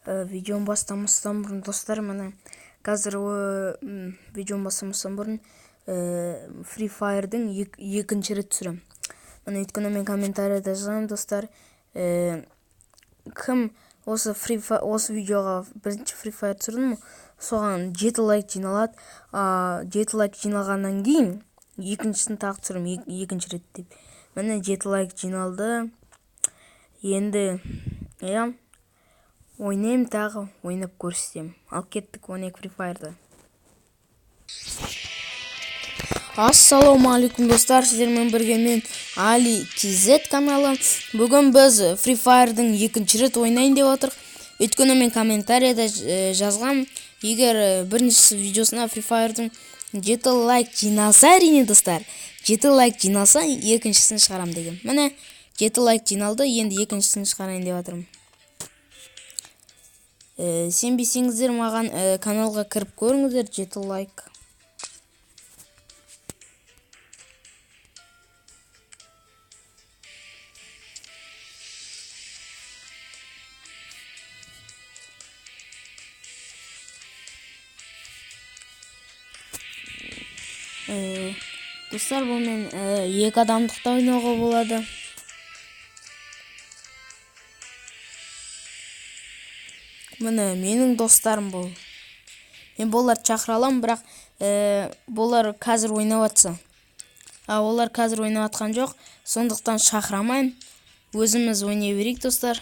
Видеоны бастамастан бұрын достар, міне қазір видеоны бастамастан бұрын Free Fire'дың екінші рет түсірем. Міне өйткені мен комментарияда жазамын достар, кім осы видеоға бірінші Free Fire түсірдім, соған 7 лайк жиналады. 7 лайк жиналғаннан кейін екіншісін тағы түсірем, екінші рет деп. Міне 7 лайк жиналды. Енді ойнайым, тағы ойнап көрсетем. Ал кеттік, ойнайық Free Fire'ды. Ассалаумағалейкум достар, сіздермен бірге мен Али TZ каналы. Бүгін біз Free Fire'дың екінші рет ойнайын деп отырық. Өйткені мен комментарияда жазғам, егер бірінші видеосына Free Fire'дың 7 лайк жиналса, әрине достар, 7 лайк жиналса екіншісін шығарам деген. Міне 7 лайк жиналды, енді екіншісін шығарайын деп жатырмын. Сенбесеңіздер, маған каналға кіріп көріңіздер. 7 лайк. Достар, бұл мен 2 адамдықта ойнауға болады. Міне менің достарым бұл. Мен болар шақыра алам, бірақ болар қазір ойнап атса. Олар қазір ойнап атқан жоқ, сондықтан шақырамайын. Өзіміз ойнай берейік достар.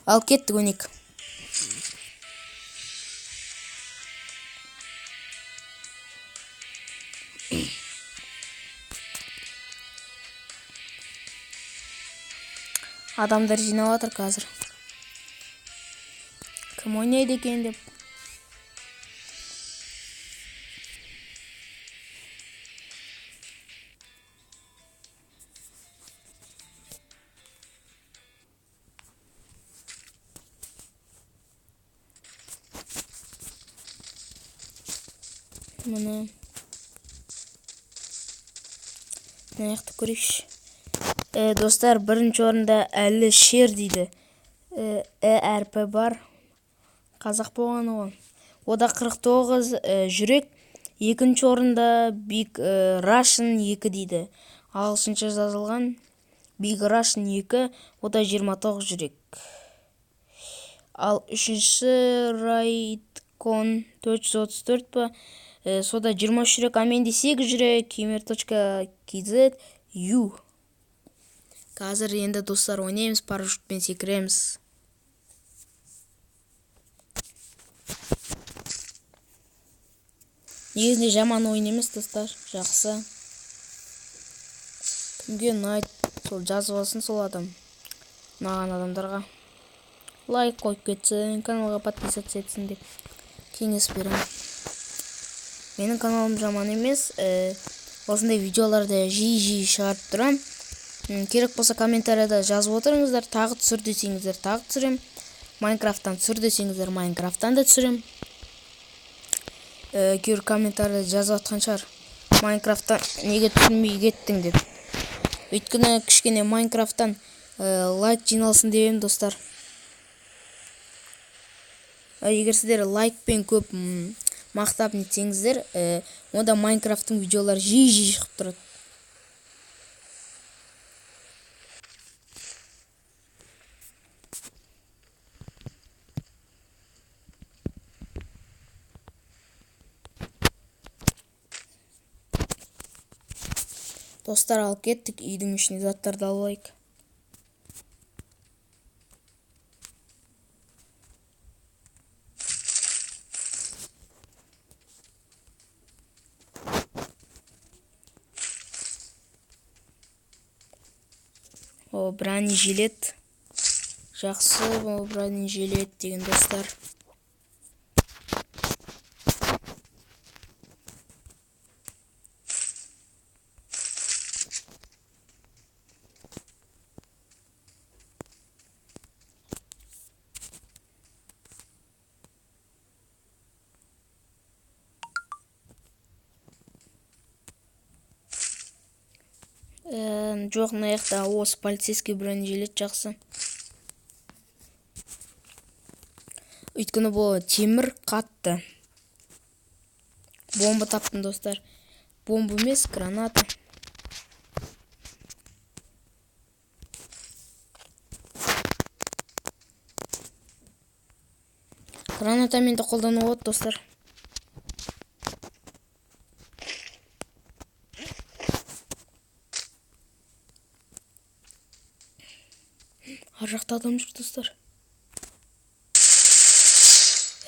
Ал кеттік, ойнайық. Адамдар жинап жатыр қазір. Кім ойнайды екен деп. Міне аяқты көрейікші. Достар, бірінші орында әлі шер дейді. әрпі бар. Қазақ болған оған. Ода 49 жүрек. Екінші орында Big Russian 2 дейді. Ағылшынша жазылған. Big Russian 2, ода 29 жүрек. Ал үшінші Raidcon 434 па. Сода 20 жүрек, а менде 8 жүрек. Kimer.kz U. Қазір енді достар ойнаймыз, парашютпен секіреміз. Негізінде жаман ойын емес достар, жақсы. Кімге ұнайды, сол жазып алсын сол адам. Ұнаған адамдарға лайк қойып кетсін, каналға подписаться етсін деп кеңес беремін. Менің каналым жаман емес, осындай видеоларды жиі шығарып тұрам. Керек болса комментарияда жазып отырыңыздар, тағы түсір десеңіздер, тағы түсірем. Майнкрафттан түсір десеңіздер, Майнкрафттан да түсірем. Кейбір комментарияда жазып атқан шығар, Майнкрафттан неге түсірмей кеттің деп. Өйткені кішкене Майнкрафттан лайк жиналсын деп достар. Егер сіздер лайкпен көп мақтап нетсеңіздер, онда Майнкрафттың видеолары жиі шығып тұрады. Достар, алып кеттік, үйдің ішіне заттарды алайық. Бронежилет. Жақсы, бронежилет деген достар. Жоқ, мына жақта осы полицейский бронежилет жақсы. Өйткені бұл темір қатты. Бомба таптым, достар. Бомба емес, граната. Граната менде қолдану болады, достар. Ар жақта адам жүр, достар.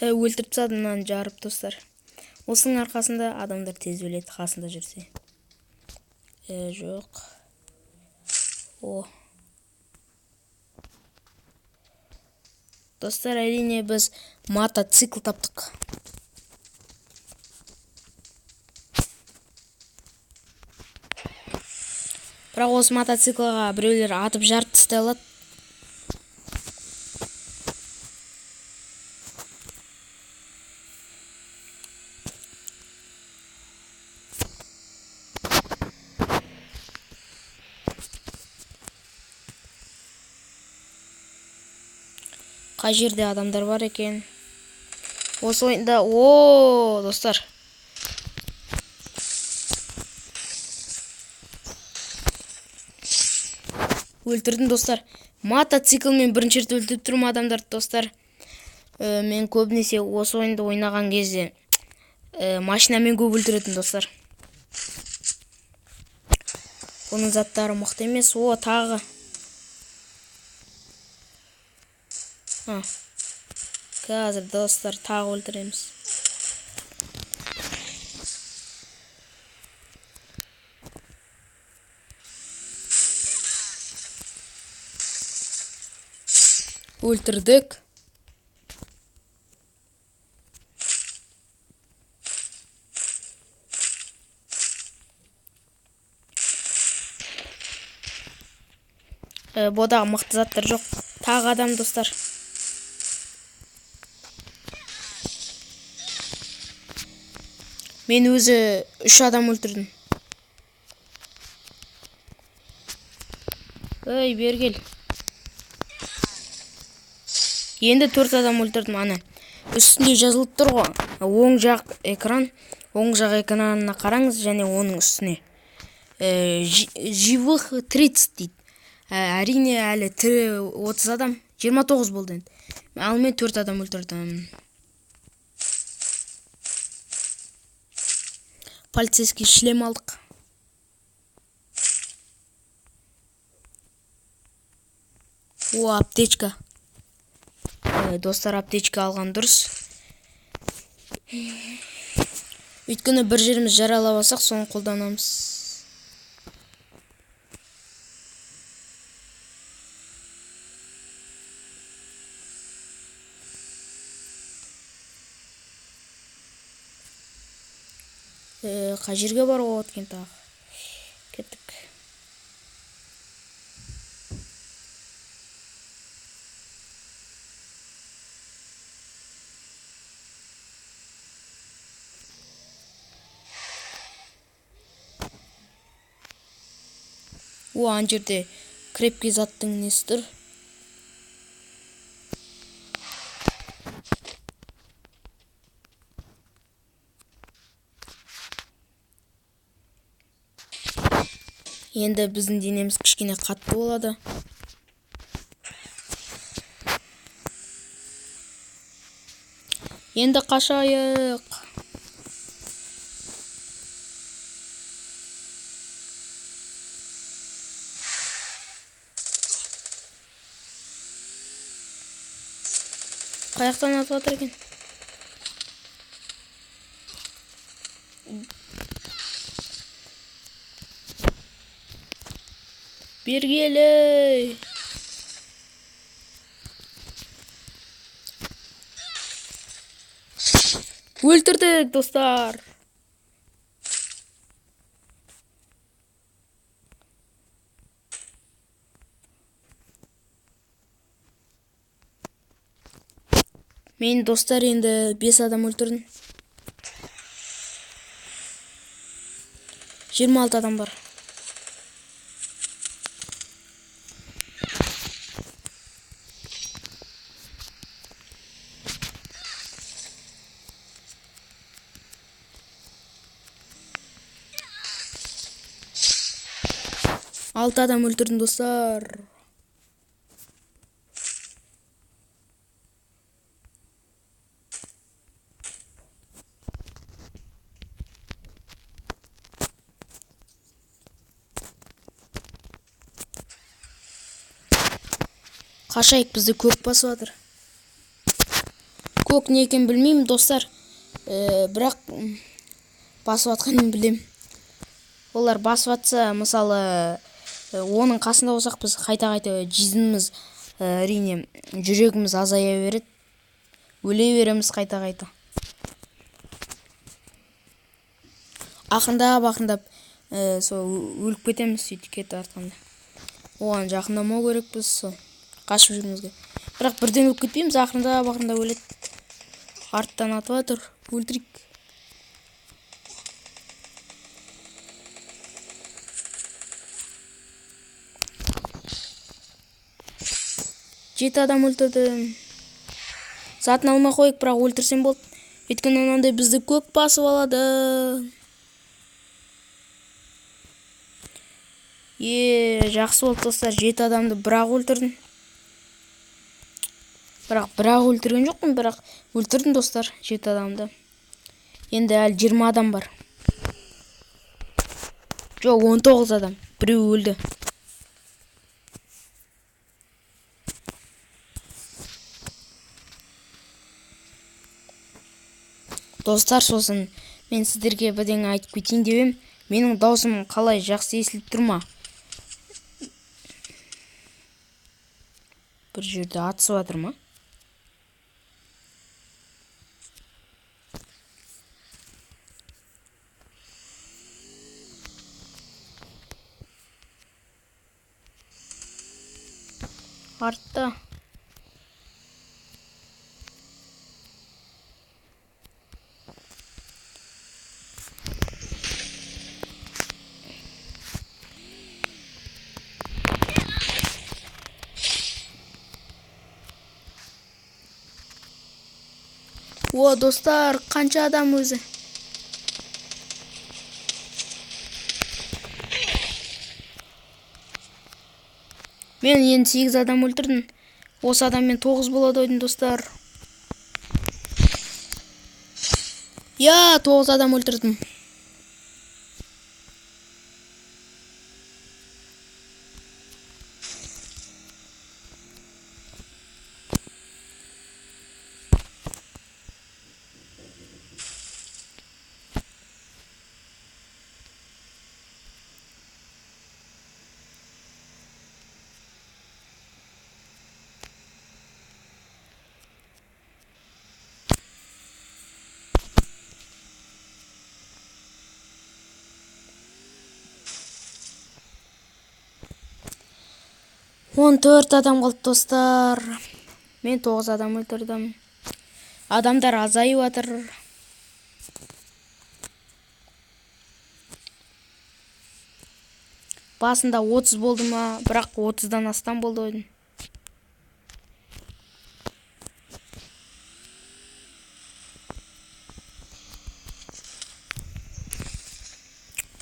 Өлтіріп тастады мынаны жарып, достар. Осының арқасында адамдар тез өледі, қасында жүрсе. Жоқ. Достар, әрине біз мотоцикл таптық. Бірақ осы мотоциклға біреулер атып жарып тастай алады. Қай жерде адамдар бар екен? Осы ойында, достар. Өлтірдім, достар. Мотоциклмен бірінші рет өлтіріп тұрмын адамдарды, достар. Мен көбінесе осы ойынды ойнаған кезде машинамен көп өлтіретін, достар. Оның заттары мықты емес. Тағы. Қазір, достар, тағы өлтіреміз. Өлтірдік. Бодағы мықты заттар жоқ. Тағы адам, достар. Мен өзі 3 адам өлтірдім. Бергел. Енді 4 адам өлтірдім, ана. Үстінде жазылып тұр ғой. Оң жақ экранына қараңыз, және оның үстіне. Живых 30 дейді. Әрине әлі 30 адам, 29 болды енді. Ал мен 4 адам өлтірдім. Полицейский шлем алдық. Аптечка. Достар, аптечка алған дұрыс. Өйткені бір жеріміз жаралап алсақ, соны қолданамыз. Қай жерге баруға болады екен тағы? Кеттік. Ана жерде крепкий заттың несі тұр. Енді біздің денеміз кішкене қатты болады. Енді қашайық. Қаяқтан атып жатыр екен? Бергелі. Өлтірдік, достар. Мен, достар, енді 5 адам өлтірдім. 26 адам бар. 6 адам өлтірдім достар. Қашайық, бізді көк басып жатыр. Көк не екенін білмеймін достар. Бірақ басып жатқанын білем. Олар басып жатса, мысалы, оның қасында болсақ, біз қайта-қайта жизніміз, әрине, жүрегіміз азая береді. Өле береміз қайта-қайта. Ақырындап, сол өліп кетеміз сөйтіп кетіп артқанда. Оған жақындамау керек біз, сол қашып жүрмізге. Бірақ бірден өліп кетпейміз, ақырындап өледі. Арттан атып жатыр, өлтірейік. Жеті адам өлтірдім. Затын алмай қойып, бірақ өлтірсем болды. Өйткені анандай бізді көк басып алады. Жақсы болды достар, 7 адамды бірақ өлтірдім. Бірақ өлтірген жоқпын, бірақ өлтірдім достар 7 адамды. Енді әлі 20 адам бар. Жоқ, 19 адам. Біреу өлді. Достар, сосын мен сіздерге бірдеңе айтып кетейін деп едім. Менің даусым қалай жақсы естіліп тұр ма? Бір жерде атысып жатыр ма? Артта. О, достар, қанша адам өзі? Мен енді 8 адам өлтірдім. Осы адаммен 9 болады ойдың достар. 9 адам өлтірдім. Он 4 адам қалды достар. Мен 9 адам өлтірдім. Адамдар азайып жатыр. Басында 30 болды ма, бірақ 30-дан астам болды ойдың.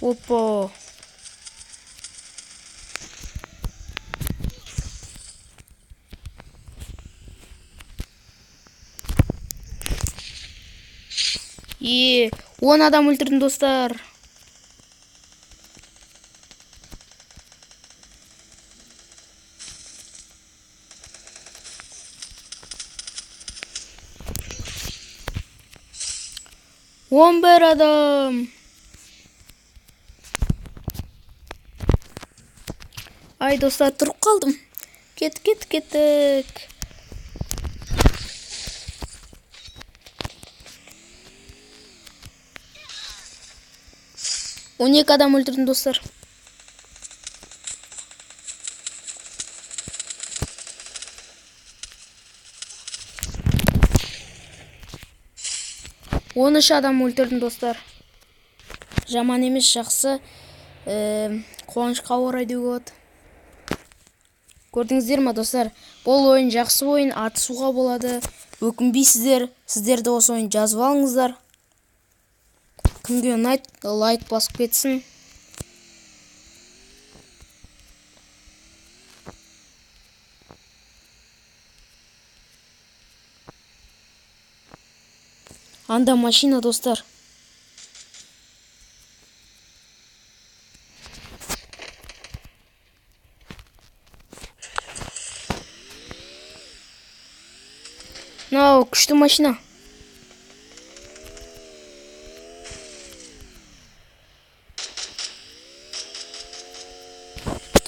Опа. Е, 10 адам өлтірдім достар. Он бір адам. Ай, достар, тұрып қалдым. Кеттік. Он 2 адам өлтірдім достар. Он 13 адам өлтірдім достар. Жаман емес, жақсы. Қуанышқа орай деуге болады. Көрдіңіздер ма достар? Бұл ойын жақсы ойын, атысуға болады. Өкінбейсіздер. Сіздер де осы ойын жазып алыңыздар. Кімге ұнайды, лайк басып кетсін. Анда машина, достар. Мынау күшті машина.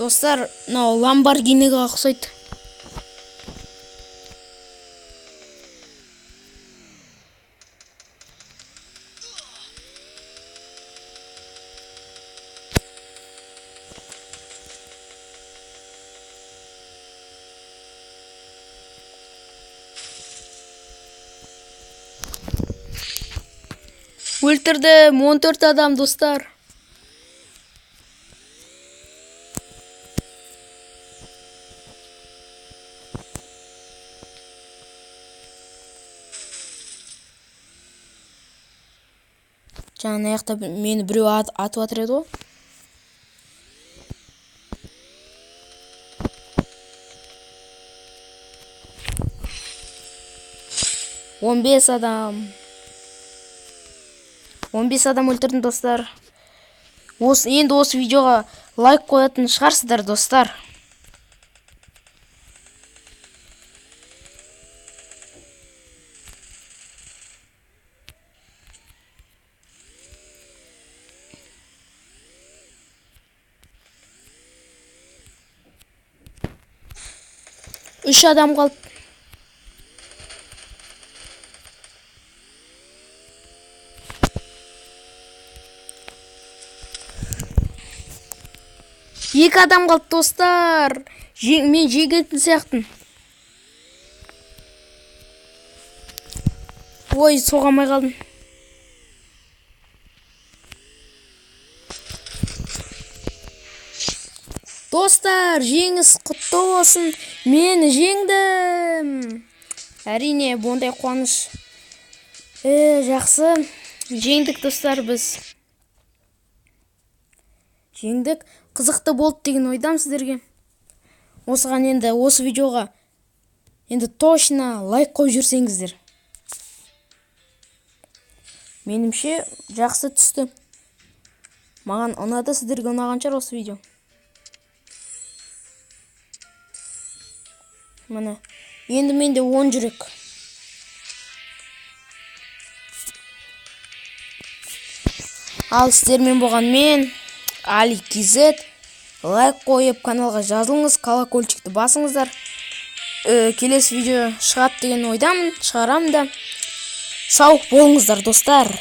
Достар, мынау Lamborghini'ге ұқсайды. Өлтірдім 14 адам, достар. Жаңа аяқта мені біреу атып атыр еді ғой. Он бес адам өлтірдім, достар. Енді осы видеоға лайк қоятын шығарсыздар, достар. Үш адам қалды. Екі адам қалды, достар. Мен жегетін сияқтын. Ой, соғамай қалдым. Достар, жеңіс құтты болсын. Мен жеңдім. Әрине, бұндай қуаныш. Жақсы. Жеңдік, достар, біз. Жеңдік. Қызықты болды деген ойдам сіздерге. Осыған енді осы видеоға енді точно лайк қойып жүрсеңіздер. Менімше жақсы түсті. Маған ұнады, сіздерге ұнаған шығар осы видео. Міне, енді менде 10 жүрек. Ал сіздермен болған мен, Али KZ. Лайк қойып, каналға жазылыңыз, колокольчикті басыңыздар. Келесі видео шығады деген ойдамын, шығарамын да. Сау болыңыздар, достар.